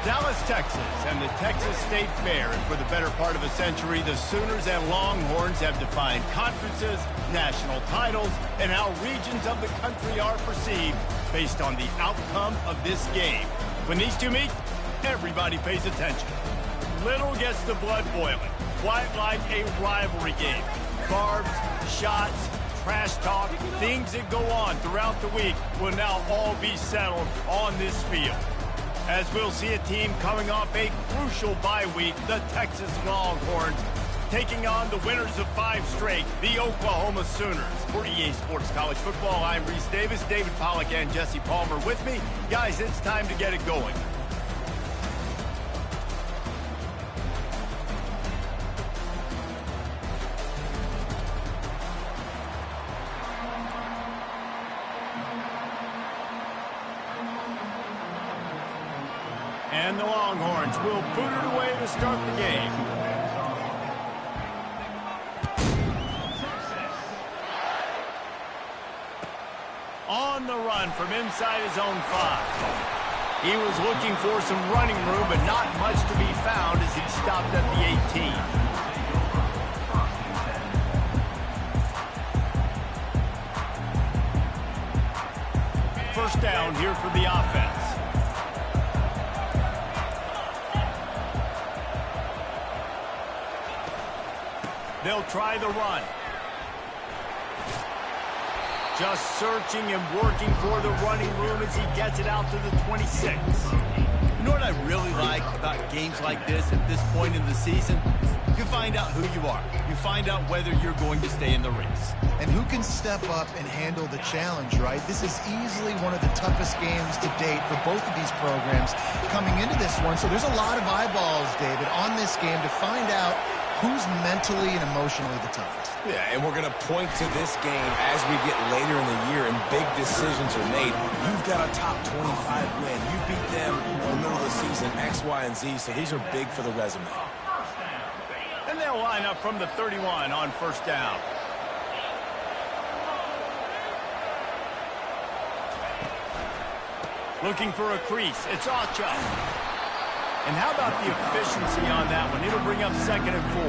Dallas, Texas, and the Texas State Fair. And for the better part of a century, the Sooners and Longhorns have defined conferences, national titles, and how regions of the country are perceived based on the outcome of this game. When these two meet, everybody pays attention. Little gets the blood boiling, quite like a rivalry game. Barbs, shots, trash talk, things that go on throughout the week will now all be settled on this field. As we'll see a team coming off a crucial bye week, the Texas Longhorns, taking on the winners of 5 straight, the Oklahoma Sooners. For EA Sports College Football, I'm Reese Davis, David Pollack, and Jesse Palmer with me. Guys, it's time to get it going. And the Longhorns will boot it away to start the game. On the run from inside his own 5. He was looking for some running room, but not much to be found as he stopped at the 18. First down here for the offense. They'll try the run. Just searching and working for the running room as he gets it out to the 26. You know what I really like about games like this at this point in the season? You find out who you are. You find out whether you're going to stay in the race. And who can step up and handle the challenge, right? This is easily one of the toughest games to date for both of these programs coming into this one. So there's a lot of eyeballs, David, on this game to find out who's mentally and emotionally the toughest. Yeah, and we're going to point to this game as we get later in the year and big decisions are made. You've got a top 25 win. You beat them in the middle of the season, X, Y, and Z, so these are big for the resume. And they'll line up from the 31 on first down. Looking for a crease. It's Acha. And how about the efficiency on that one? It'll bring up 2nd and 4.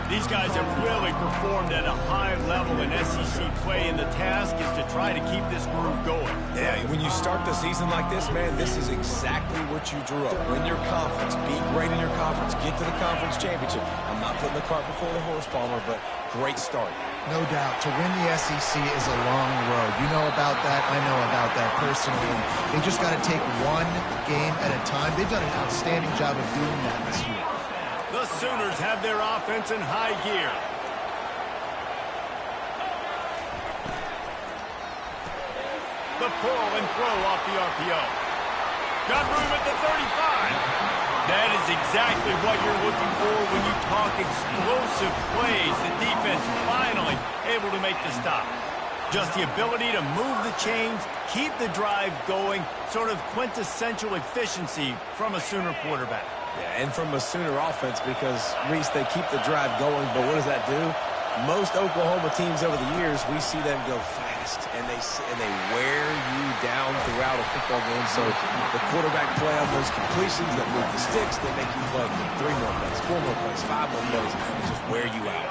These guys have really performed at a high level in SEC play, and the task is to try to keep this groove going. Yeah, when you start the season like this, man, this is exactly what you drew up. Win your conference, be great in your conference, get to the conference championship. I'm not putting the cart before the horse, Palmer, but great start. No doubt. To win the SEC is a long road. You know about that. I know about that personally. They just got to take one game at a time. They've done an outstanding job of doing that this year. The Sooners have their offense in high gear. The pull and throw off the RPO. Got room at the 35. That is exactly what you're looking for when you talk explosive plays. The defense finally able to make the stop. Just the ability to move the chains, keep the drive going, sort of quintessential efficiency from a Sooner quarterback. Yeah, and from a Sooner offense because, Reese, they keep the drive going, but what does that do? Most Oklahoma teams over the years, we see them go fast, and they wear you down throughout a football game. So the quarterback play on those completions that move the sticks, they make you play 3 more plays, 4 more plays, 5 more plays, and just wear you out.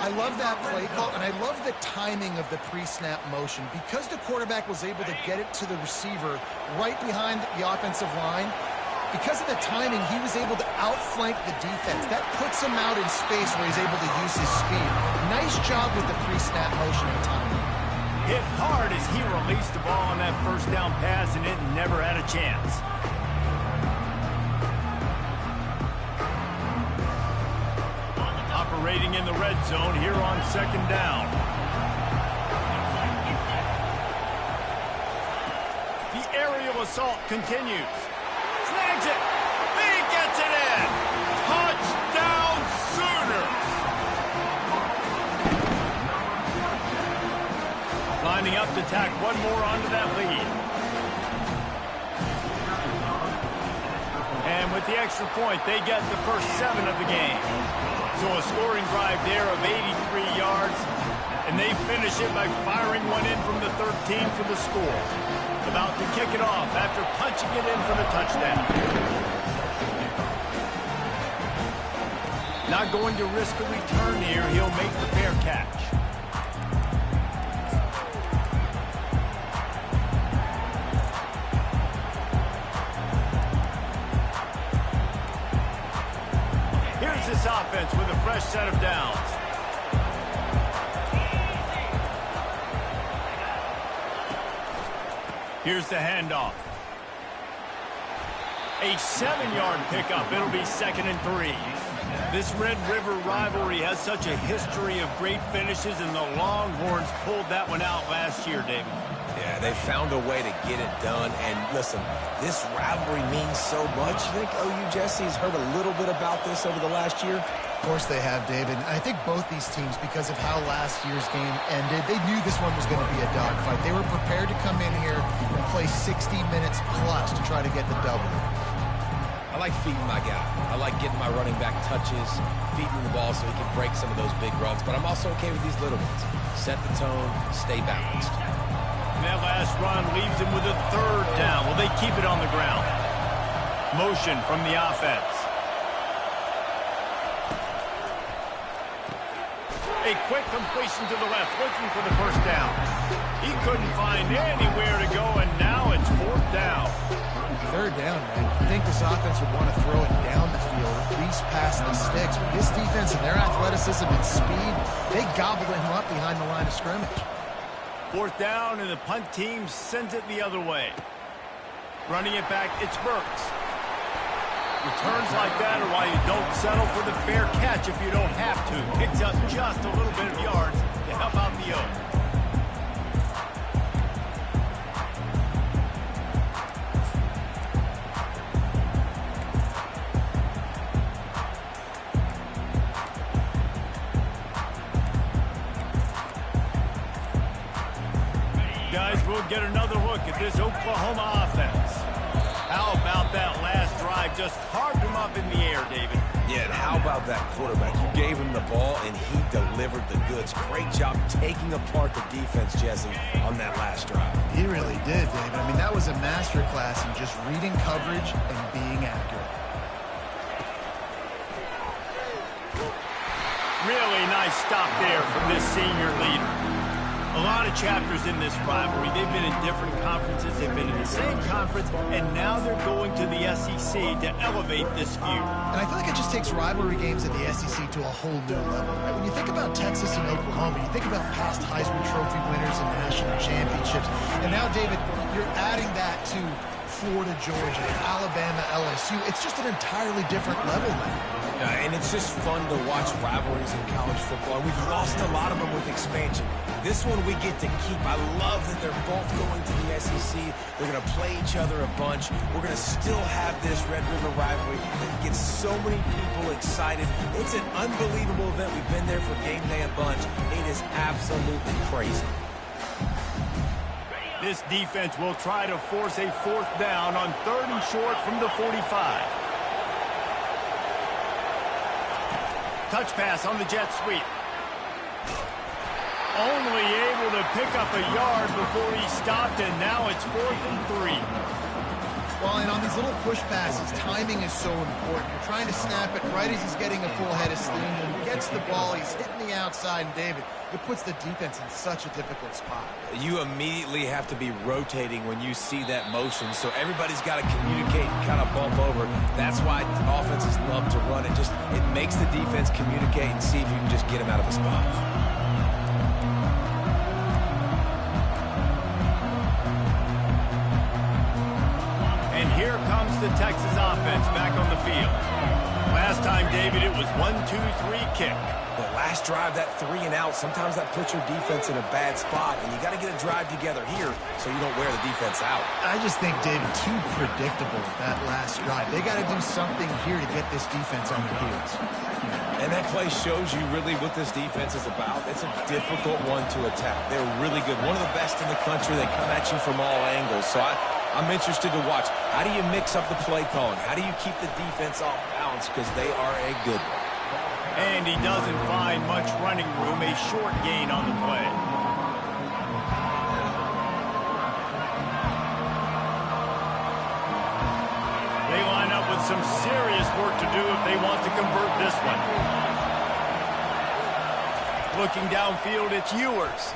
I love that play call, and I love the timing of the pre-snap motion. Because the quarterback was able to get it to the receiver right behind the offensive line, because of the timing, he was able to outflank the defense. That puts him out in space where he's able to use his speed. Nice job with the pre-snap motion and timing. Hit hard as he released the ball on that first down pass, and it never had a chance. Operating in the red zone here on 2nd down. The aerial assault continues. Snags it. He gets it in. Touchdown Sooners. Lining up to tack one more onto that lead. And with the extra point, they get the first 7 of the game. So a scoring drive there of 83 yards. And they finish it by firing one in from the 13 for the score. About to kick it off after punching it in for the touchdown. Not going to risk a return here. He'll make the fair catch. Here's this offense with a fresh set of downs. Here's the handoff. A 7-yard pickup. It'll be 2nd and 3. This Red River rivalry has such a history of great finishes, and the Longhorns pulled that one out last year, David. Yeah, they found a way to get it done. And listen, this rivalry means so much. You think OU Jesse's heard a little bit about this over the last year? Of course they have, David. I think both these teams, because of how last year's game ended, they knew this one was going to be a dogfight. They were prepared to come in here and play 60 minutes plus to try to get the double. I like feeding my guy. I like getting my running back touches, feeding the ball so he can break some of those big runs. But I'm also okay with these little ones. Set the tone, stay balanced. And that last run leaves him with a 3rd down. Will they keep it on the ground? Motion from the offense. A quick completion to the left, looking for the 1st down. He couldn't find anywhere to go, and now it's 4th down. 3rd down, man. I think this offense would want to throw it down the field, at least past the sticks. But this defense and their athleticism and speed, they gobbled him up behind the line of scrimmage. 4th down, and the punt team sends it the other way. Running it back, it's Burks. Returns like that are why you don't settle for the fair catch if you don't have to. Picks up just a little bit of yards to help out the Oaks. Guys, we'll get another look at this Oklahoma offense. How about that last drive? Just carved him up in the air, David. Yeah, and how about that quarterback? You gave him the ball, and he delivered the goods. Great job taking apart the defense, Jesse, on that last drive. He really did, David. I mean, that was a masterclass in just reading coverage and being accurate. Really nice stop there from this senior leader. A lot of chapters in this rivalry. They've been in different conferences. They've been in the same conference, and now they're going to the SEC to elevate this feud. And I feel like it just takes rivalry games in the SEC to a whole new level. Right? When you think about Texas and Oklahoma, you think about past Heisman Trophy winners and national championships. And now, David, you're adding that to Florida, Georgia, Alabama, LSU. It's just an entirely different level now. And it's just fun to watch rivalries in college football. We've lost a lot of them with expansion. This one we get to keep. I love that they're both going to the SEC. They're going to play each other a bunch. We're going to still have this Red River rivalry that gets so many people excited. It's an unbelievable event. We've been there for game day a bunch. It is absolutely crazy. This defense will try to force a 4th down on 3rd and short from the 45. Touch pass on the jet sweep. Only able to pick up a yard before he stopped, and now it's 4th and 3. Well, and on these little push passes, timing is so important. You're trying to snap it right as he's getting a full head of steam. When he gets the ball, he's hitting the outside, and David, it puts the defense in such a difficult spot. You immediately have to be rotating when you see that motion, so everybody's got to communicate and kind of bump over. That's why offenses love to run it. It makes the defense communicate and see if you can just get him out of a spot. And here comes the Texas offense back on the field. Last time, David, it was 1-2-3 kick. The last drive, that 3 and out, sometimes that puts your defense in a bad spot, and you got to get a drive together here so you don't wear the defense out. I just think, David, too predictable that last drive. They got to do something here to get this defense on their heels. And that play shows you really what this defense is about. It's a difficult one to attack. They're really good. One of the best in the country. They come at you from all angles. So I'm interested to watch. How do you mix up the play calling? How do you keep the defense off balance? Because they are a good one. And he doesn't find much running room. A a short gain on the play. They line up with some serious work to do if they want to convert this one. Looking downfield, it's Ewers.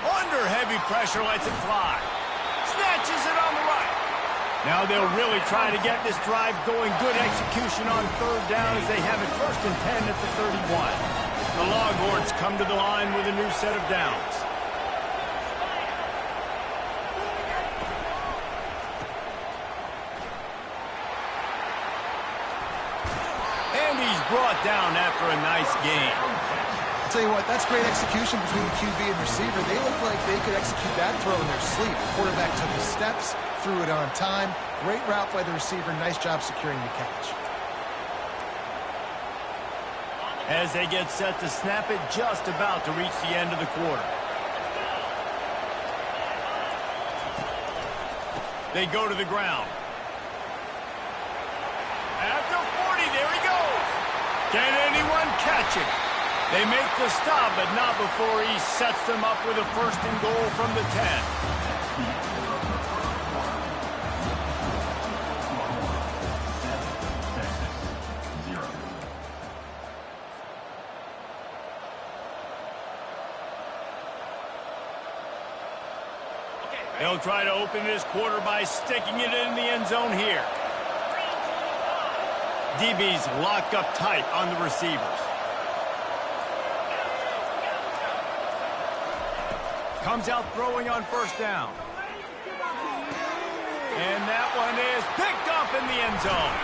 Under heavy pressure, lets it fly. Snatches it on the right. Now they'll really try to get this drive going. Good execution on third down as they have it 1st and 10 at the 31. The Longhorns come to the line with a new set of downs. And he's brought down after a nice gain. I'll tell you what, that's great execution between the QB and receiver. They look like they could execute that throw in their sleep. The quarterback took the steps, threw it on time. Great route by the receiver. Nice job securing the catch. As they get set to snap it, just about to reach the end of the quarter. They go to the ground. At the 40, there he goes. Can anyone catch him? They make the stop, but not before he sets them up with a 1st and goal from the 10. They'll try to open this quarter by sticking it in the end zone here. DB's locked up tight on the receivers. Comes out throwing on 1st down. And that one is picked up in the end zone.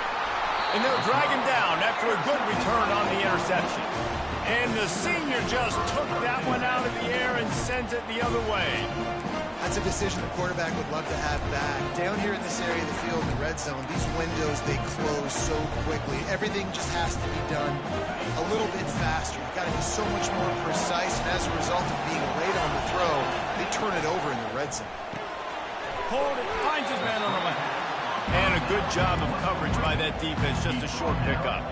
And they'll drag him down after a good return on the interception. And the senior just took that one out of the air and sends it the other way. That's a decision the quarterback would love to have back. Down here in this area of the field in the red zone, these windows, they close so quickly. Everything just has to be done a little bit faster. You've got to be so much more precise, and as a result of being late on the throw, they turn it over in the red zone. Hold it, finds his man on the left. And a good job of coverage by that defense, just a short pickup.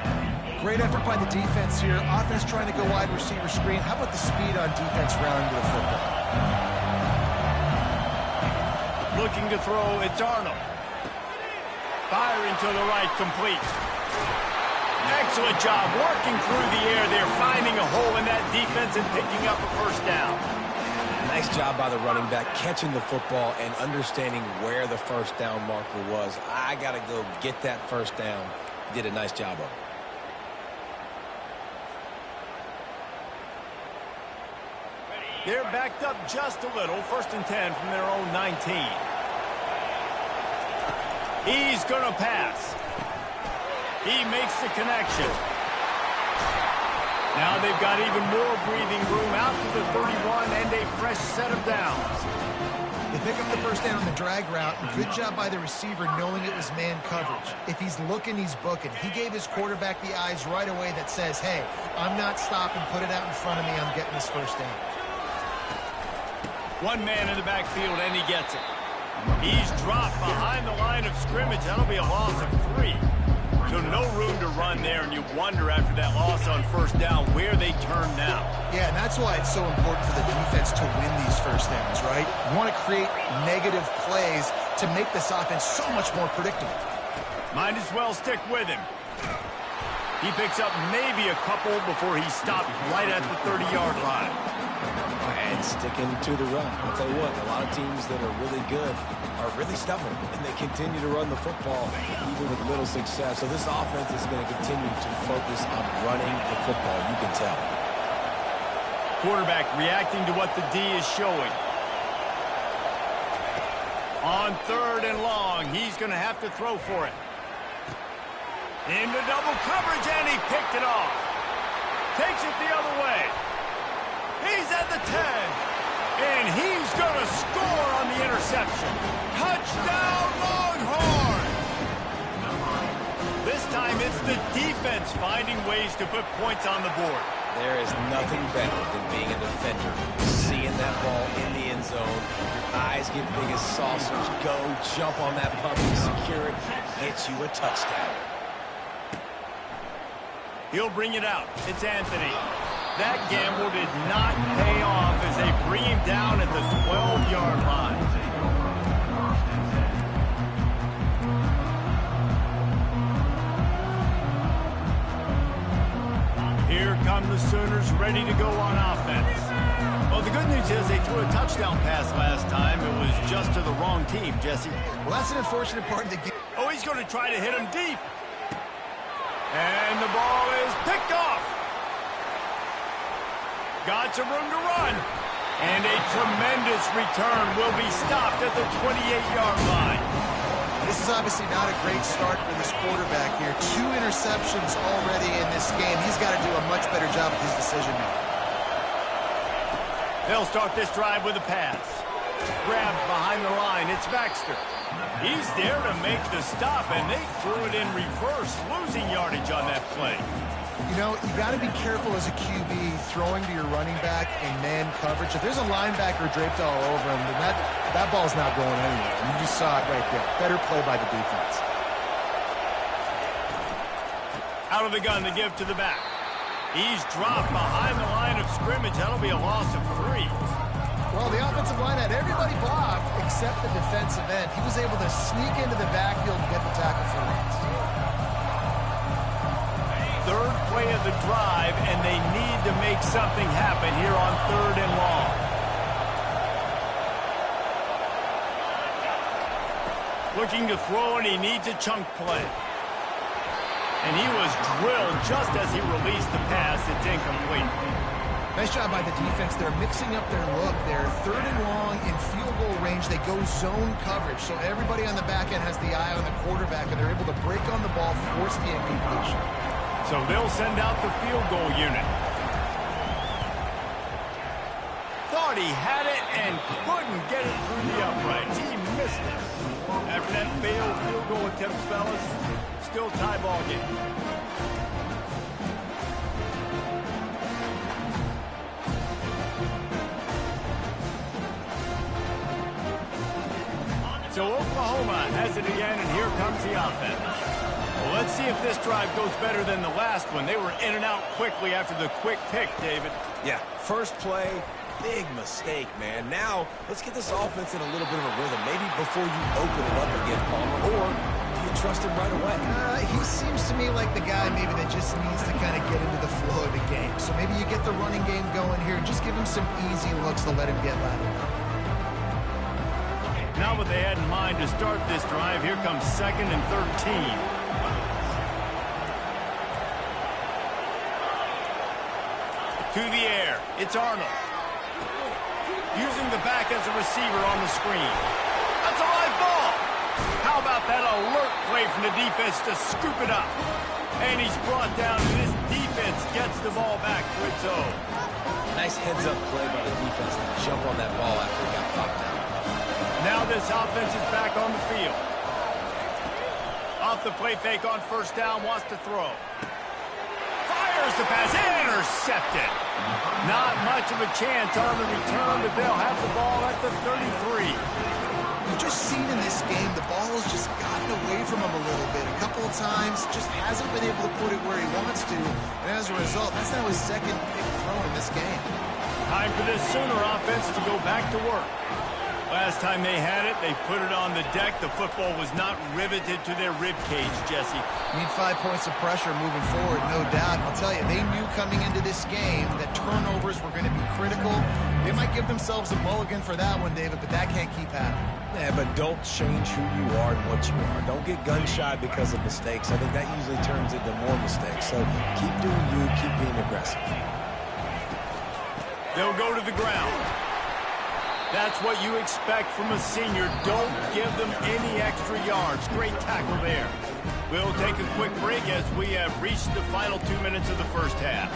Great effort by the defense here. Offense trying to go wide receiver screen. How about the speed on defense rounding to the football? Looking to throw, it's Arnold. Firing to the right, complete. Excellent job working through the air there, finding a hole in that defense and picking up a 1st down. Nice job by the running back, catching the football and understanding where the 1st down marker was. I got to go get that 1st down. Did a nice job of it. They're backed up just a little. 1st and 10 from their own 19. He's going to pass. He makes the connection. Now they've got even more breathing room out to the 31 and a fresh set of downs. They pick up the 1st down on the drag route. Good job by the receiver knowing it was man coverage. If he's looking, he's booking. He gave his quarterback the eyes right away that says, hey, I'm not stopping. Put it out in front of me. I'm getting this 1st down. One man in the backfield, and he gets it. He's dropped behind the line of scrimmage. That'll be a loss of 3. So no room to run there, and you wonder after that loss on 1st down where they turn now. Yeah, and that's why it's so important for the defense to win these 1st downs, right? You want to create negative plays to make this offense so much more predictable. Might as well stick with him. He picks up maybe a couple before he stopped right at the 30-yard line. And sticking to the run. I'll tell you what, a lot of teams that are really good are really stubborn, and they continue to run the football even with little success. So this offense is going to continue to focus on running the football, you can tell. Quarterback reacting to what the D is showing. On 3rd and long, he's going to have to throw for it. Into double coverage, and he picked it off. Takes it the other way. He's at the 10, and he's going to score on the interception. Touchdown, Longhorn! This time it's the defense finding ways to put points on the board. There is nothing better than being a defender. Seeing that ball in the end zone, your eyes get big as saucers. Go, jump on that puppy, secure it, get you a touchdown. He'll bring it out. It's Anthony. That gamble did not pay off as they bring him down at the 12-yard line. Here come the Sooners ready to go on offense. Well, the good news is they threw a touchdown pass last time. It was just to the wrong team, Jesse. Well, that's an unfortunate part of the game. Oh, he's going to try to hit him deep. And the ball is picked off. Got some room to run. And a tremendous return will be stopped at the 28-yard line. This is obviously not a great start for this quarterback here. 2 interceptions already in this game. He's got to do a much better job with his decision-making. They'll start this drive with a pass. Grabbed behind the line. It's Baxter. He's there to make the stop, and they threw it in reverse, losing yardage on that play. You know, you got to be careful as a QB throwing to your running back in man coverage. If there's a linebacker draped all over him, then that ball's not going anywhere. And you just saw it right there. Better play by the defense. Out of the gun to give to the back. He's dropped behind the line of scrimmage. That'll be a loss of 3. Well, the offensive line had everybody blocked except the defensive end. He was able to sneak into the backfield and get the tackle for loss. Third play of the drive, and they need to make something happen here on 3rd and long. Looking to throw, and he needs a chunk play. And he was drilled just as he released the pass. It's incomplete. Nice job by the defense. They're mixing up their look. They're 3rd and long in field goal range. They go zone coverage, so everybody on the back end has the eye on the quarterback, and they're able to break on the ball, force the incompletion. So they'll send out the field goal unit. Thought he had it and couldn't get it through the uprights. He missed it. After that failed field goal attempt, fellas, still tie ball game. So Oklahoma has it again, and here comes the offense. Well, let's see if this drive goes better than the last one. They were in and out quickly after the quick pick, David. Yeah, first play, big mistake, man. Now, let's get this offense in a little bit of a rhythm. Maybe before you open it up again, Palmer, or do you trust him right away? He seems to me like the guy maybe that just needs to kind of get into the flow of the game. So maybe you get the running game going here and just give him some easy looks to let him get lateral. Not what they had in mind to start this drive. Here comes 2nd and 13. To the air, it's Arnold. Using the back as a receiver on the screen. That's a live ball. How about that alert play from the defense to scoop it up? And he's brought down, and this defense gets the ball back to its own. Nice heads-up play by the defense to jump on that ball after it got popped out. Now this offense is back on the field. Off the play fake on 1st down, wants to throw. Fires the pass, intercepted. Not much of a chance on the return, but they'll have the ball at the 33. You've just seen in this game, the ball has just gotten away from him a little bit. A couple of times, just hasn't been able to put it where he wants to. And as a result, that's now his 2nd big throw in this game. Time for this Sooner offense to go back to work. Last time they had it, they put it on the deck. The football was not riveted to their rib cage, Jesse. Need 5 points of pressure moving forward, no doubt. I'll tell you, they knew coming into this game that turnovers were going to be critical. They might give themselves a mulligan for that one, David, but that can't keep happening. Yeah, but don't change who you are and what you are. Don't get gun-shy because of mistakes. I think that usually turns into more mistakes. So keep doing you, keep being aggressive. They'll go to the ground. That's what you expect from a senior. Don't give them any extra yards. Great tackle there. We'll take a quick break as we have reached the final 2 minutes of the first half.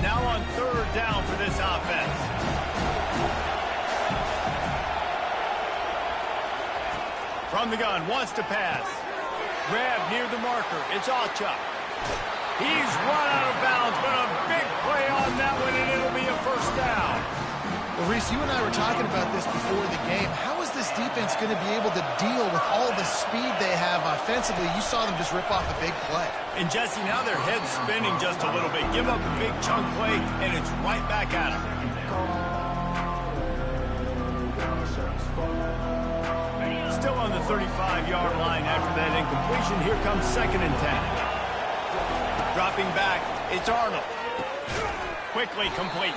Now on 3rd down for this offense. From the gun, wants to pass. Grab near the marker. It's Achuk. He's run out of bounds, but a big play on that one, and it'll be a 1st down. Well, Reese, you and I were talking about this before the game. How is this defense going to be able to deal with all the speed they have offensively? You saw them just rip off a big play. And Jesse, now their head's spinning just a little bit. Give up a big chunk play, and it's right back at them. Still on the 35-yard line after that incompletion. Here comes 2nd and 10. Dropping back, it's Arnold. Quickly complete.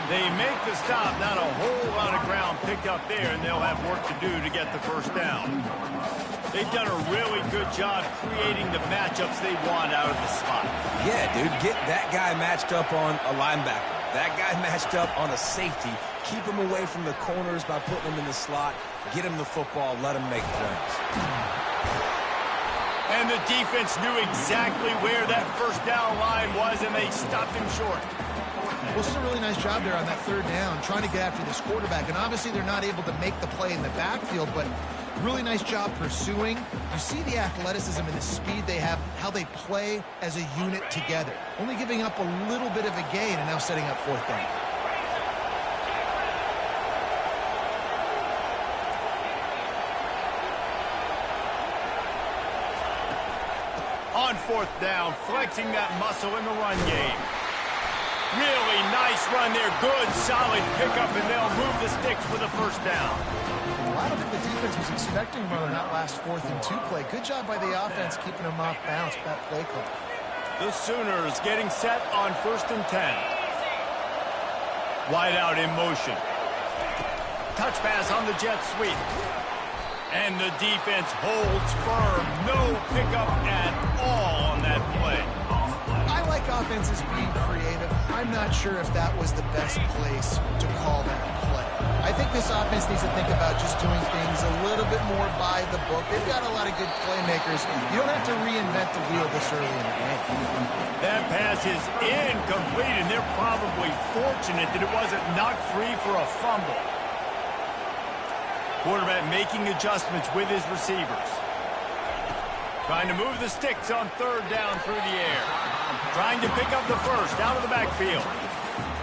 They make the stop. Not a whole lot of ground picked up there, and they'll have work to do to get the first down. They've done a really good job creating the matchups they want out of the slot. Yeah, dude, get that guy matched up on a linebacker. That guy matched up on a safety. Keep him away from the corners by putting him in the slot. Get him the football. Let him make plays. And the defense knew exactly where that first down line was, and they stopped him short. Well, this is a really nice job there on that 3rd down, trying to get after this quarterback. And obviously they're not able to make the play in the backfield, but really nice job pursuing. You see the athleticism and the speed they have, how they play as a unit together. Only giving up a little bit of a gain and now setting up 4th down. On 4th down, flexing that muscle in the run game. Really nice run there. Good, solid pickup, and they'll move the sticks for the first down. Well, I don't think the defense was expecting more than that last 4th and 2 play. Good job by the offense keeping them off balance with that play call. The Sooners getting set on 1st and 10. Wide out in motion. Touch pass on the jet sweep. And the defense holds firm. No pickup at all on that play. I like offenses being creative. I'm not sure if that was the best place to call that play. I think this offense needs to think about just doing things a little bit more by the book. They've got a lot of good playmakers. You don't have to reinvent the wheel this early in the game. That pass is incomplete, and they're probably fortunate that it wasn't knocked free for a fumble. Quarterback making adjustments with his receivers. Trying to move the sticks on 3rd down through the air. Trying to pick up the first out of the backfield.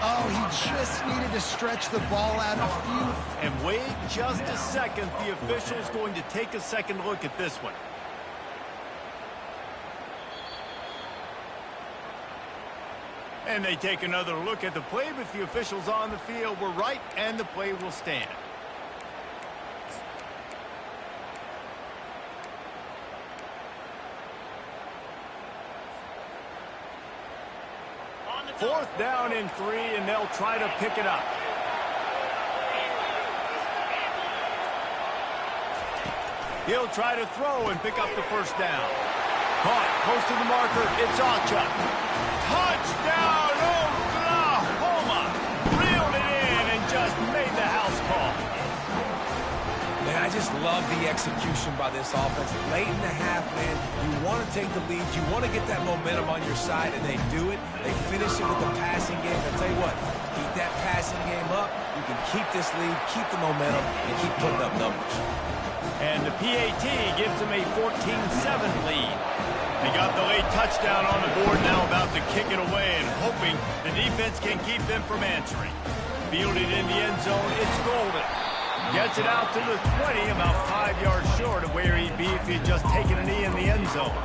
Oh, he just needed to stretch the ball out a few. And wait just a second. The official's going to take a second look at this one. And they take another look at the play, but the officials on the field were right, and the play will stand. Fourth down and 3, and they'll try to pick it up. He'll try to throw and pick up the first down. Caught close to the marker. It's Acha. Touchdown, Oklahoma! Reeled it in and just made the house call. Man, I just love the execution by this offense. Late in the half, man, you want to take the lead. You want to get that momentum on your side, and they do it. They finish it with the passing game. I'll tell you what, keep that passing game up. You can keep this lead, keep the momentum, and keep putting up numbers. And the PAT gives them a 14-7 lead. They got the late touchdown on the board, now about to kick it away and hoping the defense can keep them from answering. Fielded in the end zone, it's Golden. Gets it out to the 20, about 5 yards short of where he'd be if he'd just taken a knee in the end zone.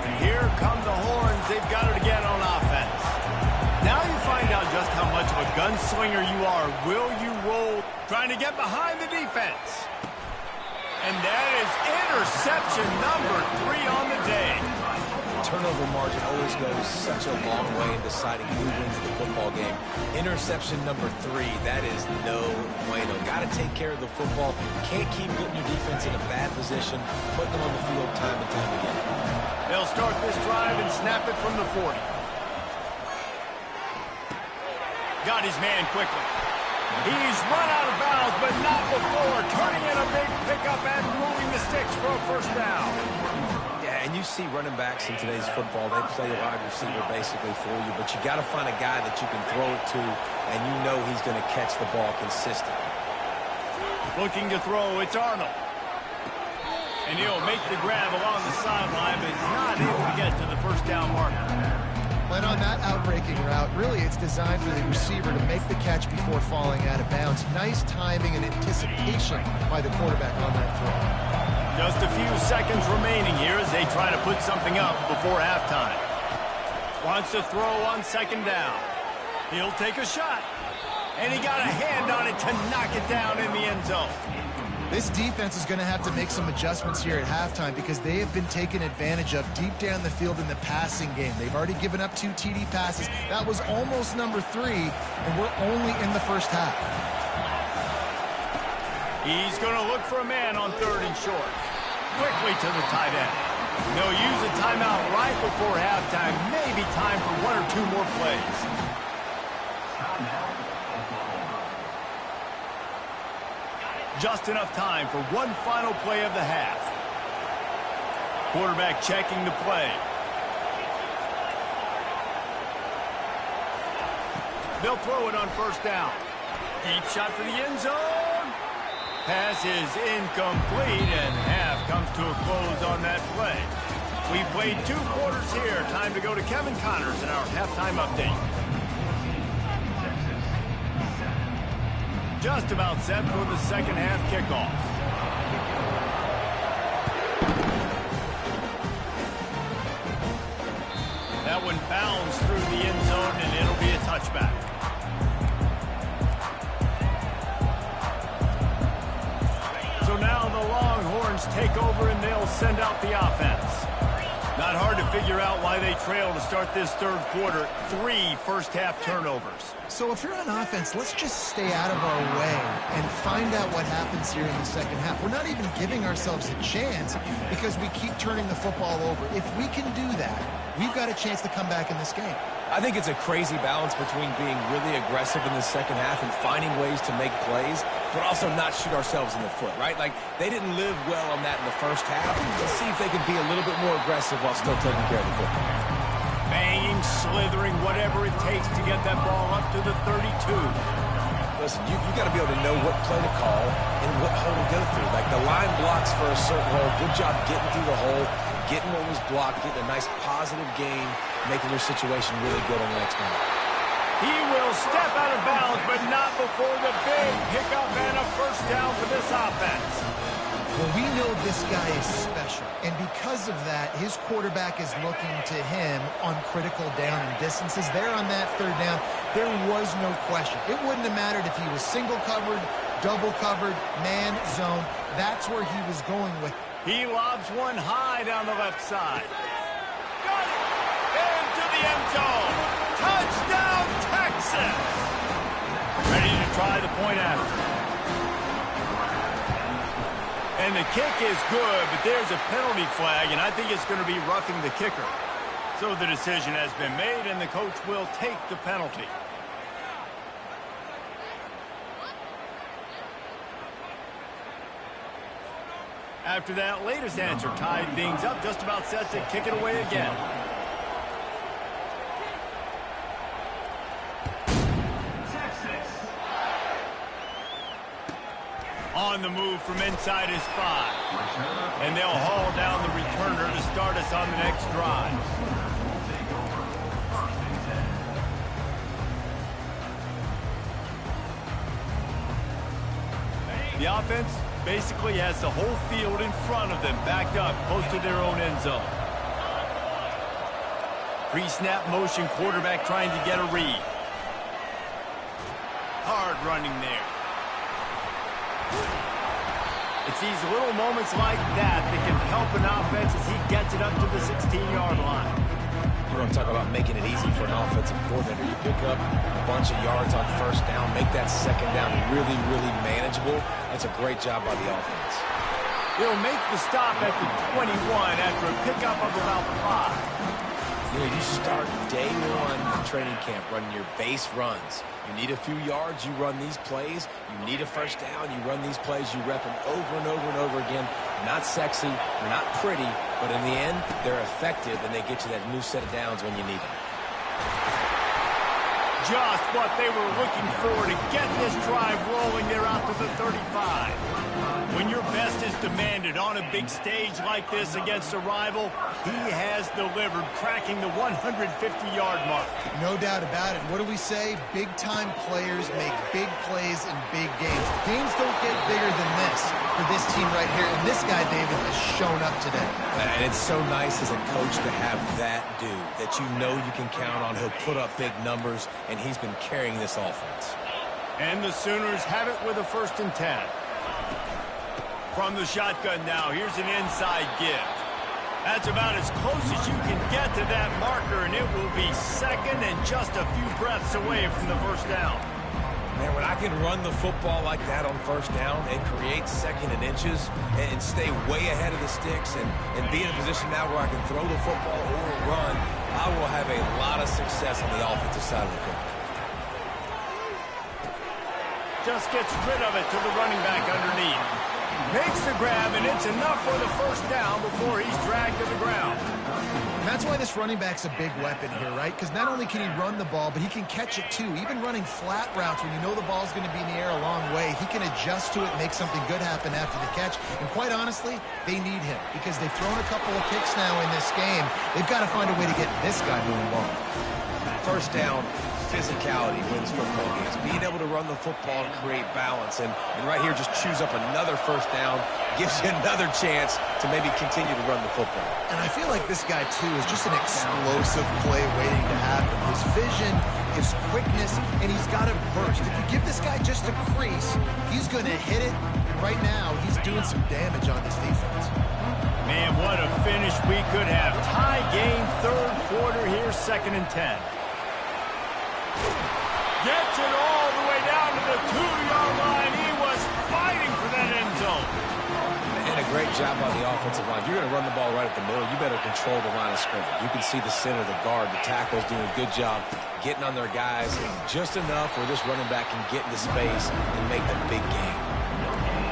And here come the horns. They've got it again on offense. Now you find out just how much of a gunslinger you are. Will you roll trying to get behind the defense? And that is interception number 3 on the day. Turnover margin always goes such a long way in deciding who wins the football game. Interception number 3, that is no bueno. Got to take care of the football. Can't keep putting your defense in a bad position, putting them on the field time and time again. They'll start this drive and snap it from the 40. Got his man quickly. He's run out of bounds, but not before. Turning in a big pickup and moving the sticks for a first down. Yeah, and you see running backs in today's football, they play a wide receiver basically for you, but you got to find a guy that you can throw it to, and you know he's going to catch the ball consistently. Looking to throw, it's Arnold. And he'll make the grab along the sideline, but he's not able to get to the first down marker. Well, And on that outbreaking route, really it's designed for the receiver to make the catch before falling out of bounds. Nice timing and anticipation by the quarterback on that throw. Just a few seconds remaining here as they try to put something up before halftime. Wants to throw on second down. He'll take a shot. And he got a hand on it to knock it down in the end zone. This defense is going to have to make some adjustments here at halftime because they have been taken advantage of deep down the field in the passing game. They've already given up 2 TD passes. That was almost number 3, and we're only in the first half. He's going to look for a man on 3rd and short. Quickly to the tight end. They'll use a timeout right before halftime. Maybe time for 1 or 2 more plays. Just enough time for one final play of the half. Quarterback checking the play. They'll throw it on 1st down. Deep shot for the end zone. Pass is incomplete, and half comes to a close on that play. We've played 2 quarters here. Time to go to Kevin Connors in our halftime update. Just about set for the second half kickoff. That one bounds through the end zone, and it'll be a touchback. So now the Longhorns take over, and they'll send out the offense. Not hard to figure out why they trail to start this 3rd quarter. 3 first-half turnovers. So if you're on offense, let's just stay out of our way and find out what happens here in the second half. We're not even giving ourselves a chance because we keep turning the football over. If we can do that, we've got a chance to come back in this game. I think it's a crazy balance between being really aggressive in the second half and finding ways to make plays, but also not shoot ourselves in the foot, right? Like, they didn't live well on that in the first half. Let's see if they can be a little bit more aggressive while still taking care of the football. Banging, slithering, whatever it takes to get that ball up to the 32. Listen, you got to be able to know what play to call and what hole to go through. Like, the line blocks for a certain hole. Good job getting through the hole, getting what was blocked, getting a nice positive gain, making your situation really good on the next one. He will step out of bounds, but not before the big pickup and a 1st down for this offense. Well, we know this guy is special, and because of that, his quarterback is looking to him on critical down and distances. There on that 3rd down, there was no question. It wouldn't have mattered if he was single covered, double covered, man, zone. That's where he was going with it. He lobs one high down the left side. Got it! Into the end zone. Touchdown, Texas! Ready to try the point after. And the kick is good, but there's a penalty flag, and I think it's going to be roughing the kicker. So the decision has been made, and the coach will take the penalty. After that latest answer, tied things up, just about set to kick it away again. On the move from inside his 5. And they'll haul down the returner to start us on the next drive. The offense basically has the whole field in front of them, backed up close to their own end zone. Pre-snap motion, quarterback trying to get a read. Hard running there. It's these little moments like that that can help an offense as he gets it up to the 16-yard line. You want to talk about making it easy for an offensive coordinator. You pick up a bunch of yards on 1st down, make that 2nd down really, really manageable. That's a great job by the offense. He'll make the stop at the 21 after a pickup of about 5. You know, you start day 1 training camp running your base runs. You need a few yards, you run these plays. You need a 1st down, you run these plays. You rep them over and over and over again. Not sexy, they're not pretty, but in the end, they're effective, and they get you that new set of downs when you need them. just what they were looking for to get this drive rolling there out to the 35. When your best is demanded on a big stage like this against a rival, he has delivered, cracking the 150-yard mark. No doubt about it. What do we say? Big-time players make big plays in big games. Games don't get bigger than this for this team right here, and this guy, David, has shown up today. And it's so nice as a coach to have that dude that you know you can count on. He'll put up big numbers, and he's been carrying this offense. And the Sooners have it with a 1st and 10. From the shotgun now, here's an inside give. That's about as close as you can get to that marker, and it will be 2nd and just a few breaths away from the 1st down. Man, when I can run the football like that on 1st down and create 2nd and inches and stay way ahead of the sticks and be in a position now where I can throw the football or run, I will have a lot of success on the offensive side of the football. Just gets rid of it to the running back underneath. Makes the grab, and it's enough for the 1st down before he's dragged to the ground. And that's why this running back's a big weapon here, right? Because not only can he run the ball, but he can catch it too. Even running flat routes when you know the ball's going to be in the air a long way, he can adjust to it and make something good happen after the catch. And quite honestly, they need him because they've thrown a couple of picks now in this game. They've got to find a way to get this guy moving ball. 1st down, physicality wins football games. Being able to run the football and create balance. And right here, just choose up another 1st down, gives you another chance to maybe continue to run the football. And I feel like this guy, too, is just an explosive play waiting to happen. His vision, his quickness, and he's got a burst. If you give this guy just a crease, he's going to hit it. And right now, he's doing some damage on this defense. Man, what a finish we could have. Tie game, 3rd quarter here, 2nd and 10. Gets it all the way down to the 2-yard line. He was fighting for that end zone. And a great job on the offensive line. If you're going to run the ball right at the middle, you better control the line of scrimmage. You can see the center, the guard, the tackles doing a good job getting on their guys just enough where this running back can get into space and make the big game.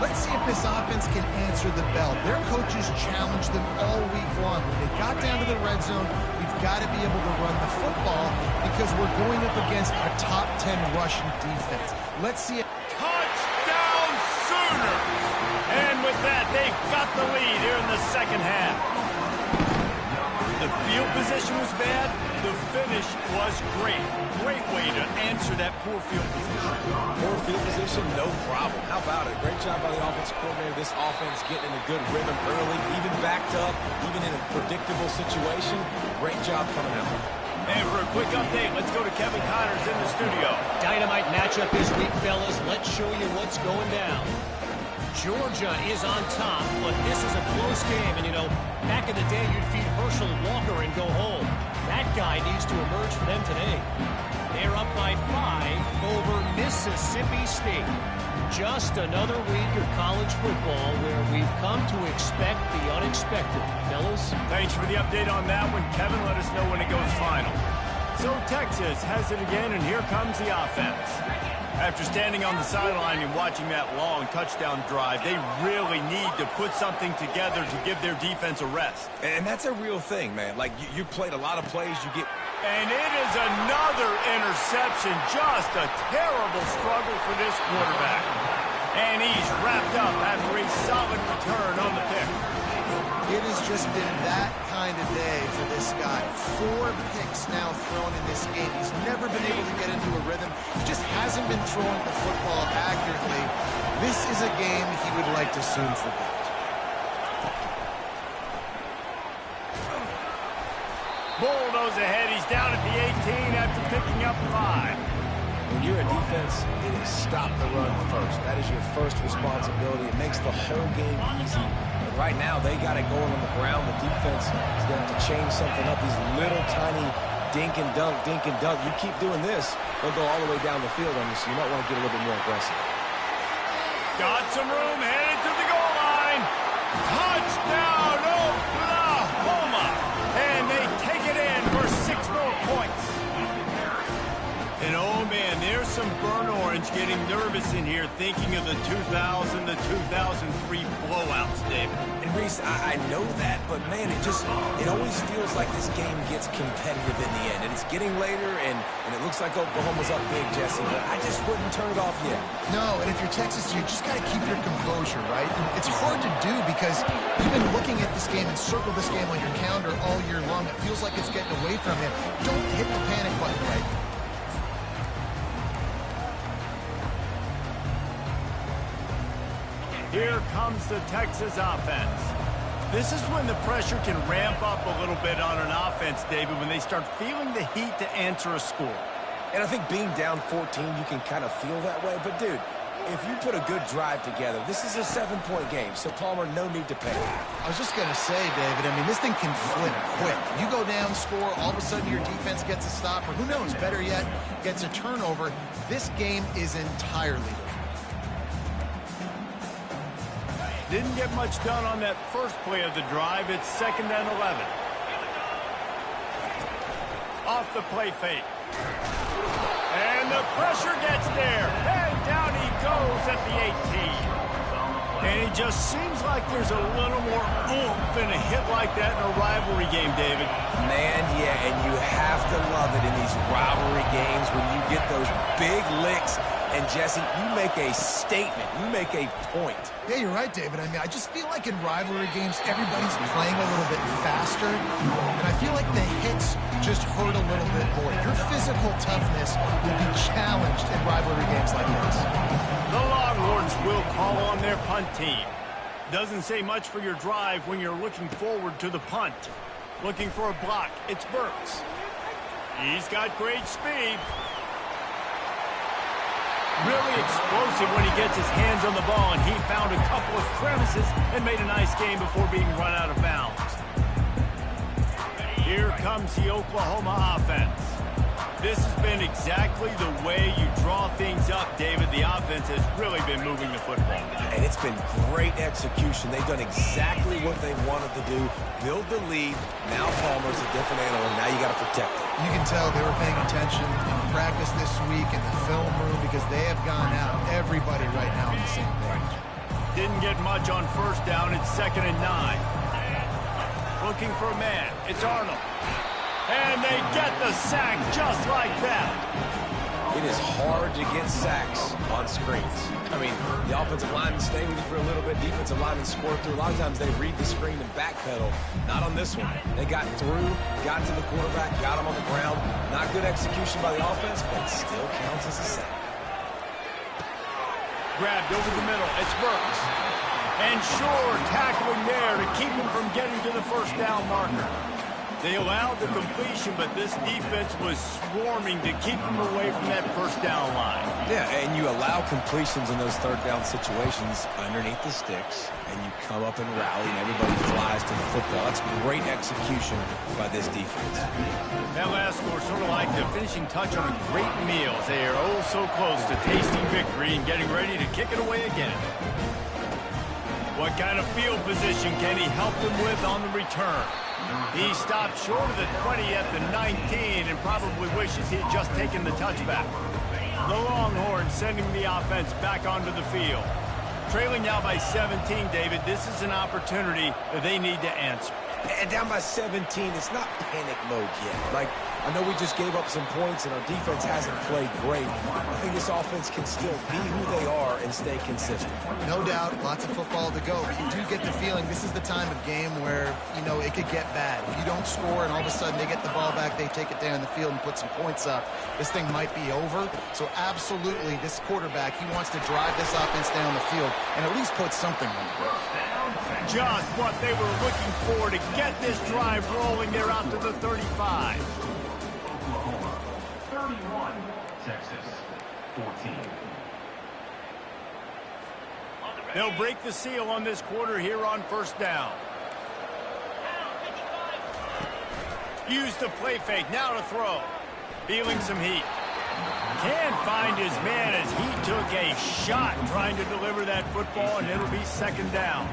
Let's see if this offense can answer the bell. Their coaches challenged them all week long. When they got down to the red zone, we've got to be able to run the football because we're going up against a top 10 rushing defense. Let's see it. Touchdown Sooners! And with that, they've got the lead here in the 2nd half. The field position was bad. The finish was great. Great way to answer that poor field position. Poor field position, no problem. How about it? Great job by the offensive coordinator. This offense getting in a good rhythm early, even backed up, even in a predictable situation. Great job coming out. And for a quick update, let's go to Kevin Connors in the studio. Dynamite matchup this week, fellas. Let's show you what's going down. Georgia is on top, but this is a close game. And, you know, back in the day, you'd feed Herschel Walker and go home. That guy needs to emerge for them today. They're up by 5 over Mississippi State. Just another week of college football where we've come to expect the unexpected. Fellas? Thanks for the update on that one. Kevin, let us know when it goes final. So Texas has it again, and here comes the offense. After standing on the sideline and watching that long touchdown drive, they really need to put something together to give their defense a rest. And that's a real thing, man. Like, you played a lot of plays. You get... And it is another interception. Just a terrible struggle for this quarterback. And he's wrapped up after a solid return on the pick. It has just been that kind of day for this guy. 4 picks now thrown in this game. He's never been able to get into a rhythm. He just hasn't been throwing the football accurately. This is a game he would like to soon forget. Bulldoze ahead. He's down at the 18 after picking up 5. When you're a defense, it is stop the run first. That is your first responsibility. It makes the whole game easy. But right now, they got it going on the ground. The defense is going to have to change something up. These little tiny dink and dunk, dink and dunk. You keep doing this, they'll go all the way down the field on you, so you might want to get a little bit more aggressive. Got some room, headed to the goal line. Touchdown, Oklahoma! And they take it in for 6 more points. And oh man, there's some burnt orange getting nervous in here thinking of the 2000 to 2003 blowouts, David. And Reese, I know that, but man, it always feels like this game gets competitive in the end. And it's getting later, and it looks like Oklahoma's up big, Jesse, but I just wouldn't turn it off yet. No, and if you're Texas, you just got to keep your composure, right? It's hard to do because you've been looking at this game and circle this game on your calendar all year long. It feels like it's getting away from you. Don't hit the panic button right now. Here comes the Texas offense. This is when the pressure can ramp up a little bit on an offense, David, when they start feeling the heat to answer a score. And I think being down 14, you can kind of feel that way. But, dude, if you put a good drive together, this is a 7-point game. So, Palmer, no need to panic. I was just going to say, David, I mean, this thing can flip quick. You go down, score, all of a sudden your defense gets a stop, or who knows, better yet, gets a turnover. This game is entirely different. Didn't get much done on that first play of the drive. It's 2nd and 11. Off the play fake. And the pressure gets there. And down he goes at the 18. And it just seems like there's a little more oomph in a hit like that in a rivalry game, David. Man, yeah, and you have to love it in these rivalry games when you get those big licks. And, Jesse, you make a statement. You make a point. Yeah, you're right, David. I mean, I just feel like in rivalry games, everybody's playing a little bit faster. And I feel like the hits just hurt a little bit more. Your physical toughness will be challenged in rivalry games like this. The Longhorns will call on their punt team. Doesn't say much for your drive when you're looking forward to the punt. Looking for a block. It's Burks. He's got great speed. Really explosive when he gets his hands on the ball, and he found a couple of crevices and made a nice game before being run out of bounds. Here comes the Oklahoma offense. This has been exactly the way you draw things up, David. The offense has really been moving the football. And it's been great execution. They've done exactly what they wanted to do. Build the lead. Now Palmer's a different animal. Now you got to protect it. You can tell they were paying attention in practice this week in the film room because they have gone out. Everybody right now on the same page. Didn't get much on first down. It's 2nd and 9. Looking for a man. It's Arnold. And they get the sack just like that. It is hard to get sacks on screens. I mean, the offensive linemen stay with you for a little bit. Defensive linemen score through. A lot of times they read the screen and backpedal. Not on this one. They got through, got to the quarterback, got him on the ground. Not good execution by the offense, but still counts as a sack. Grabbed over the middle. It's Burks. And Shore tackling there to keep him from getting to the first down marker. They allowed the completion, but this defense was swarming to keep them away from that first down line. Yeah, and you allow completions in those third down situations underneath the sticks, and you come up and rally, and everybody flies to the football. That's great execution by this defense. That last score sort of like the finishing touch on a great meal. They are oh so close to tasting victory and getting ready to kick it away again. What kind of field position can he help them with on the return? He stopped short of the 20 at the 19 and probably wishes he had just taken the touchback. The Longhorns sending the offense back onto the field. Trailing now by 17, David, this is an opportunity that they need to answer. And down by 17, it's not panic mode yet. Like, I know we just gave up some points and our defense hasn't played great. I think this offense can still be who they are and stay consistent. No doubt, lots of football to go, but you do get the feeling this is the time of game where, you know, it could get bad. If you don't score and all of a sudden they get the ball back, they take it down the field and put some points up, this thing might be over. So absolutely, this quarterback, he wants to drive this offense down the field and at least put something on the board. Just what they were looking for to get this drive rolling. They're out to the 35. 31, Texas, 14. They'll break the seal on this quarter here on first down. Use the play fake, now to throw. Feeling some heat. Can't find his man as he took a shot trying to deliver that football, and it'll be 2nd down.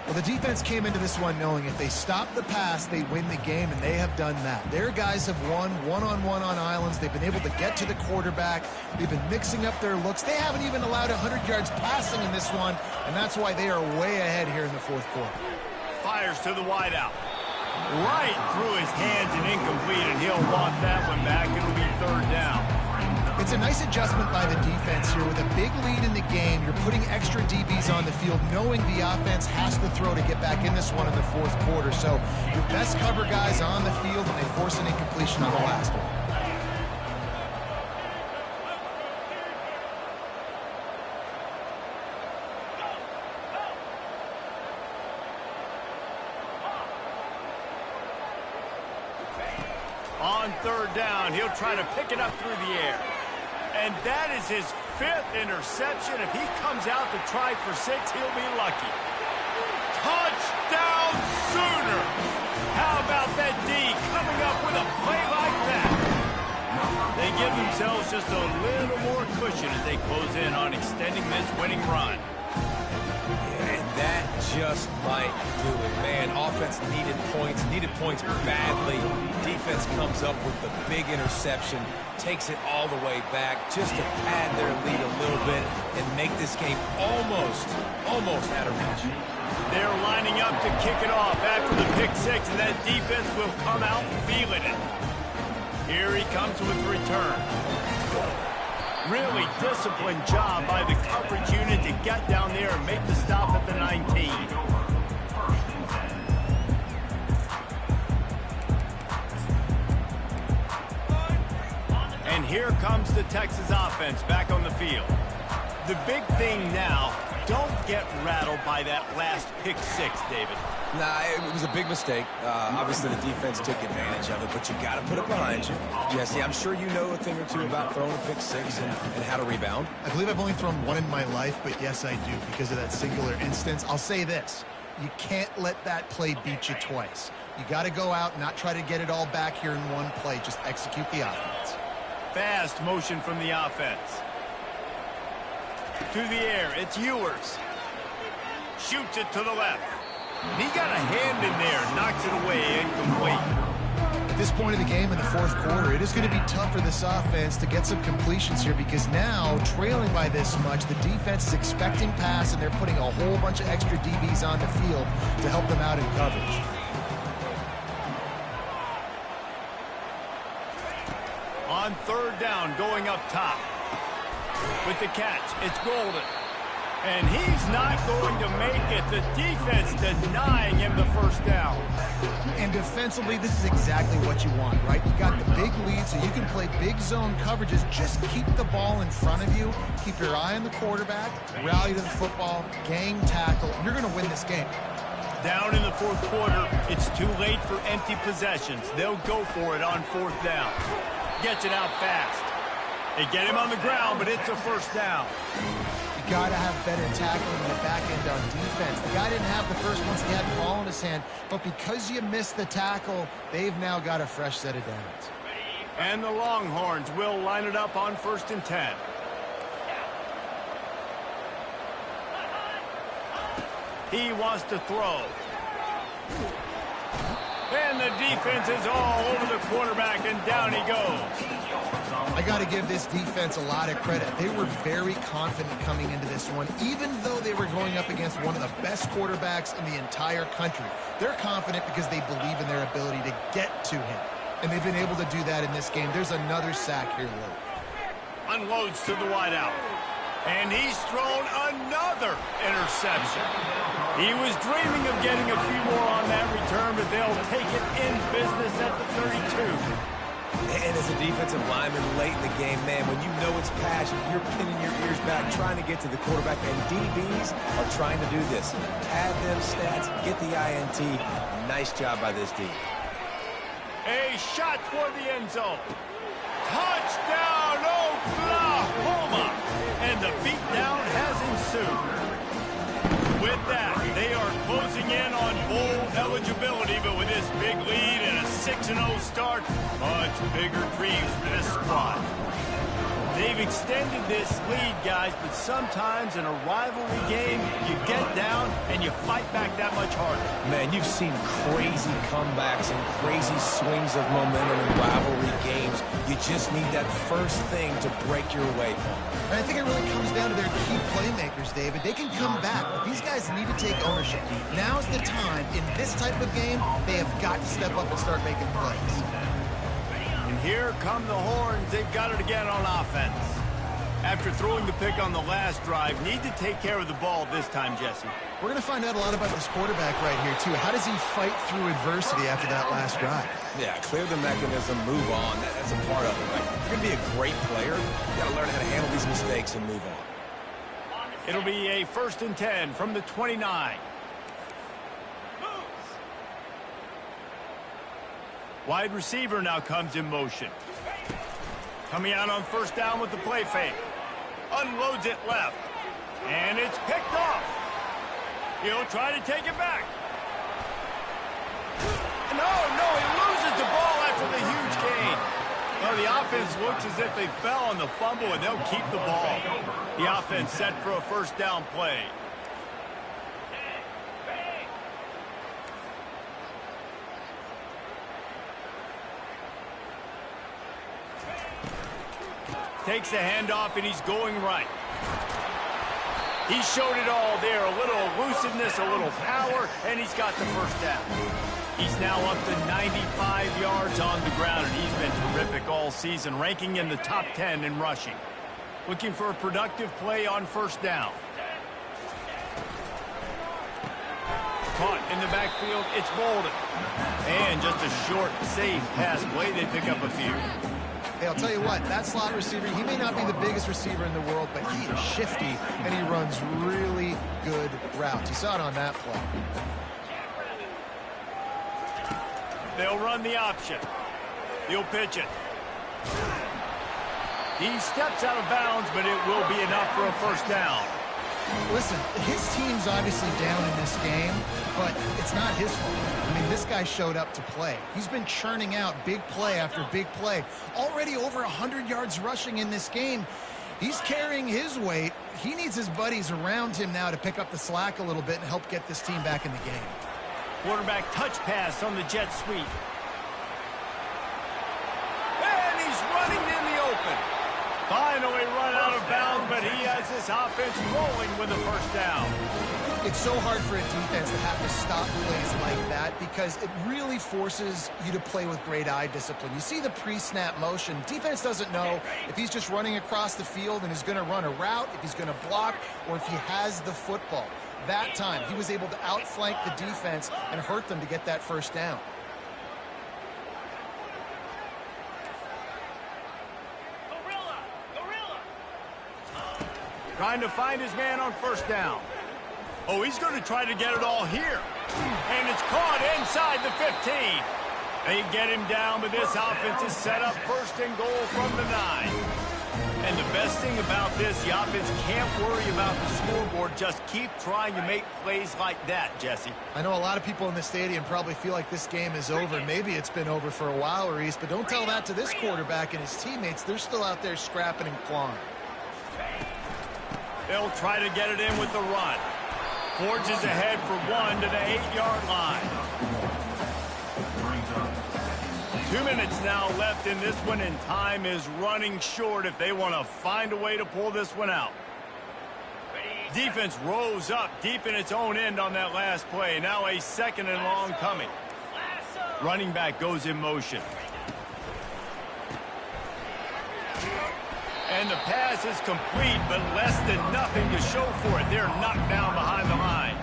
Well, the defense came into this one knowing if they stop the pass, they win the game, and they have done that. Their guys have won one-on-one on islands. They've been able to get to the quarterback. They've been mixing up their looks. They haven't even allowed 100 yards passing in this one, and that's why they are way ahead here in the fourth quarter. Fires to the wideout. Right through his hands and incomplete, and he'll want that one back. It'll be third down. It's a nice adjustment by the defense here. With a big lead in the game, you're putting extra DBs on the field, knowing the offense has to throw to get back in this one in the fourth quarter. So your best cover guys on the field, and they force an incompletion on the last one. On third down, he'll try to pick it up through the air. And that is his 5th interception. If he comes out to try for 6, he'll be lucky. Touchdown Sooners! How about that D coming up with a play like that? They give themselves just a little more cushion as they close in on extending this winning run. And that just might do it, man. Offense needed points badly. Defense comes up with the big interception, takes it all the way back just to pad their lead a little bit and make this game almost out of reach. They're lining up to kick it off after the pick 6, and that defense will come out feeling it. Here he comes with return. Really disciplined job by the coverage unit to get down there and make the stop at the 19. And here comes the Texas offense back on the field. The big thing now, don't get rattled by that last pick 6, David. Nah, it was a big mistake. Obviously, the defense took advantage of it, but you got to put it behind you. Jesse, I'm sure you know a thing or two about throwing a pick 6 and how to rebound. I believe I've only thrown one in my life, but yes, I do, because of that singular instance. I'll say this. You can't let that play beat you twice. You got to go out and not try to get it all back here in one play. Just execute the offense. Fast motion from the offense. To the air, it's Ewers. Shoots it to the left. He got a hand in there, knocks it away, incomplete. At this point of the game in the fourth quarter, it is going to be tough for this offense to get some completions here, because now, trailing by this much, the defense is expecting pass, and they're putting a whole bunch of extra DBs on the field to help them out in coverage. On third down, going up top. With the catch, it's Golden. And he's not going to make it. The defense denying him the first down. And defensively, this is exactly what you want, right? You got the big lead, so you can play big zone coverages. Just keep the ball in front of you. Keep your eye on the quarterback. Rally to the football. Gang tackle. And you're going to win this game. Down in the fourth quarter, it's too late for empty possessions. They'll go for it on fourth down. Gets it out fast. They get him on the ground, but it's a first down. You got to have better tackling in the back end on defense. The guy didn't have the first once he had the ball in his hand, but because you missed the tackle, they've now got a fresh set of downs. And the Longhorns will line it up on 1st and 10. He wants to throw. And the defense is all over the quarterback, and down he goes. I got to give this defense a lot of credit. They were very confident coming into this one, even though they were going up against one of the best quarterbacks in the entire country. They're confident because they believe in their ability to get to him, and they've been able to do that in this game. There's another sack here late. Unloads to the wideout. And he's thrown another interception. He was dreaming of getting a few more on that return, but they'll take it in business at the 32. And as a defensive lineman late in the game, man, when you know it's passion, you're pinning your ears back, trying to get to the quarterback, and DBs are trying to do this. Pad them stats, get the INT. Nice job by this D. A shot toward the end zone. Touchdown, Oklahoma! And the beatdown has ensued. With that, they are closing in on bowl eligibility, but with this big lead and a 6-0 start, much bigger dreams for this squad. They've extended this lead, guys, but sometimes in a rivalry game, you get down and you fight back that much harder. Man, you've seen crazy comebacks and crazy swings of momentum in rivalry games. You just need that first thing to break your way. And I think it really comes down to their key playmakers, David. They can come back, but these guys need to take ownership. Now's the time. In this type of game, they have got to step up and start making plays. And here come the Horns. They've got it again on offense. After throwing the pick on the last drive, need to take care of the ball this time, Jesse. We're going to find out a lot about this quarterback right here, too. How does he fight through adversity after that last drive? Yeah, clear the mechanism, move on. That's a part of it, right? If you're going to be a great player, you got to learn how to handle these mistakes and move on. It'll be a 1st and 10 from the 29. Wide receiver now comes in motion. Coming out on 1st down with the play fake. Unloads it left. And it's picked off. He'll try to take it back. No, he loses the ball after the huge gain. Well, the offense looks as if they fell on the fumble, and they'll keep the ball. The offense set for a 1st down play. Takes the handoff, and he's going right. He showed it all there. A little elusiveness, a little power, and he's got the 1st down. He's now up to 95 yards on the ground, and he's been terrific all season, ranking in the top 10 in rushing. Looking for a productive play on 1st down. Caught in the backfield, it's Bolden. And just a short, safe pass play. They pick up a few. Hey, I'll tell you what, that slot receiver, he may not be the biggest receiver in the world, but he is shifty, and he runs really good routes. You saw it on that play. They'll run the option. He'll pitch it. He steps out of bounds, but it will be enough for a 1st down. Listen, his team's obviously down in this game, but it's not his fault. I mean, this guy showed up to play. He's been churning out big play after big play. Already over 100 yards rushing in this game. He's carrying his weight. He needs his buddies around him now to pick up the slack a little bit and help get this team back in the game. Quarterback touch pass on the jet sweep. And he's running in the open. Finally run out of bounds, but he has this offense rolling with a 1st down. It's so hard for a defense to have to stop plays like that because it really forces you to play with great eye discipline. You see the pre-snap motion. Defense doesn't know if he's just running across the field and is going to run a route, if he's going to block, or if he has the football. That time, he was able to outflank the defense and hurt them to get that 1st down. Trying to find his man on 1st down. Oh, he's going to try to get it all here. And it's caught inside the 15. They get him down, but this offense is set up 1st and goal from the 9. And the best thing about this, the offense can't worry about the scoreboard. Just keep trying to make plays like that, Jesse. I know a lot of people in the stadium probably feel like this game is over. Maybe it's been over for a while, Reese, but don't tell that to this quarterback and his teammates. They're still out there scrapping and clawing. They'll try to get it in with the run. Forges ahead for 1 to the 8-yard line. 2 minutes now left in this one, and time is running short if they want to find a way to pull this one out. Defense rose up deep in its own end on that last play. Now a 2nd and long coming. Running back goes in motion. And the pass is complete, but less than nothing to show for it. They're knocked down behind the line.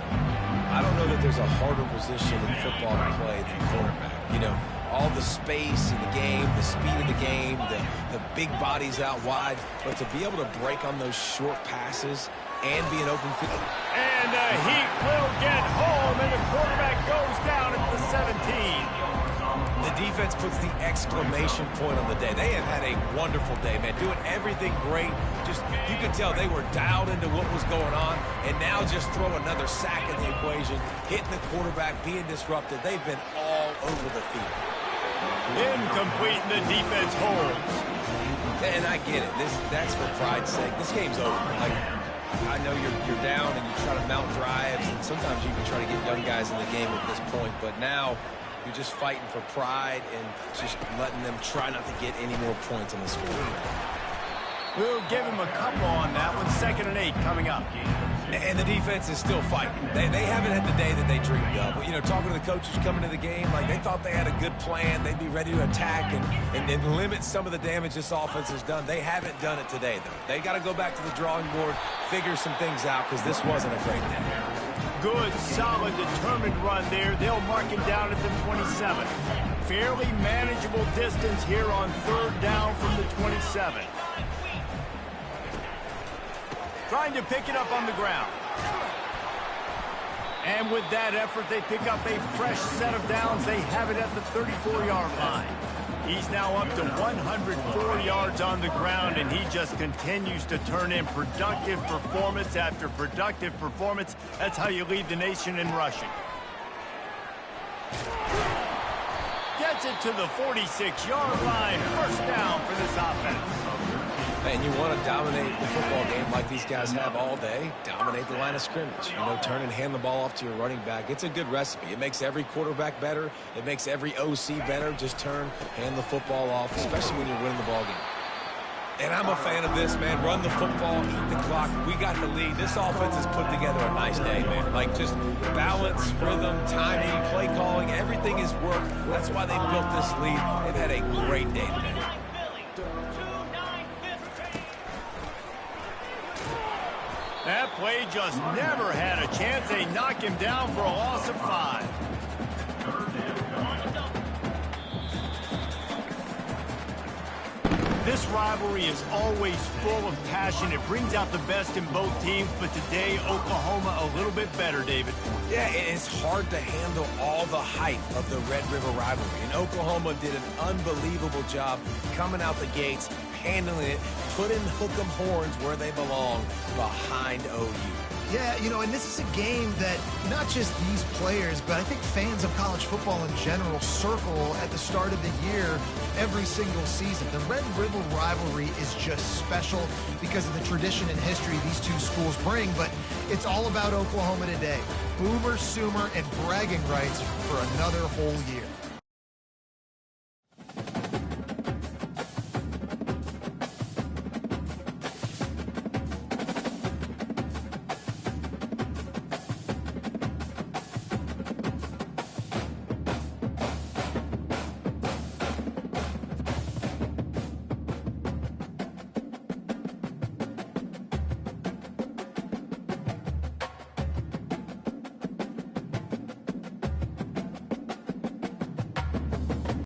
I don't know that there's a harder position in football to play than quarterback. You know, all the space in the game, the speed of the game, the big bodies out wide. But to be able to break on those short passes and be an open field. And he will get home, and the quarterback goes down at the 17. The defense puts the exclamation point on the day. They have had a wonderful day, man. Doing everything great. Just, you could tell they were dialed into what was going on. And now just throw another sack in the equation. Hitting the quarterback, being disrupted. They've been all over the field. Incomplete, and the defense holds. And I get it. That's for pride's sake. This game's over. Like, I know you're down and you try to mount drives, and sometimes you can try to get young guys in the game at this point, but now you're just fighting for pride and just letting them try not to get any more points on the score. We'll give him a couple on that one. 2nd and 8 coming up. And the defense is still fighting. They haven't had the day that they dreamed of. You know, talking to the coaches coming to the game, like they thought they had a good plan. They'd be ready to attack and limit some of the damage this offense has done. They haven't done it today, though. They got to go back to the drawing board, figure some things out, because this wasn't a great day. Good, solid, determined run there. They'll mark him down at the 27. Fairly manageable distance here on 3rd down from the 27. Trying to pick it up on the ground. And with that effort, they pick up a fresh set of downs. They have it at the 34-yard line. He's now up to 104 yards on the ground, and he just continues to turn in productive performance after productive performance. That's how you lead the nation in rushing. Gets it to the 46-yard line. 1st down for this offense. And you want to dominate the football game like these guys have all day. Dominate the line of scrimmage. You know, turn and hand the ball off to your running back. It's a good recipe. It makes every quarterback better. It makes every OC better. Just turn, hand the football off, especially when you're winning the ball game. And I'm a fan of this, man. Run the football, eat the clock. We got the lead. This offense has put together a nice day, man. Like, just balance, rhythm, timing, play calling. Everything is worked. That's why they built this lead. They've had a great day today. That play just never had a chance. They knock him down for a loss of 5. This rivalry is always full of passion. It brings out the best in both teams, but today, Oklahoma a little bit better, David. Yeah, it's hard to handle all the hype of the Red River rivalry. And Oklahoma did an unbelievable job coming out the gates, handling it, putting Hook'em horns where they belong, behind OU. Yeah, you know, and this is a game that not just these players, but I think fans of college football in general circle at the start of the year every single season. The Red River rivalry is just special because of the tradition and history these two schools bring, but it's all about Oklahoma today. Boomer, Sooner, and bragging rights for another whole year.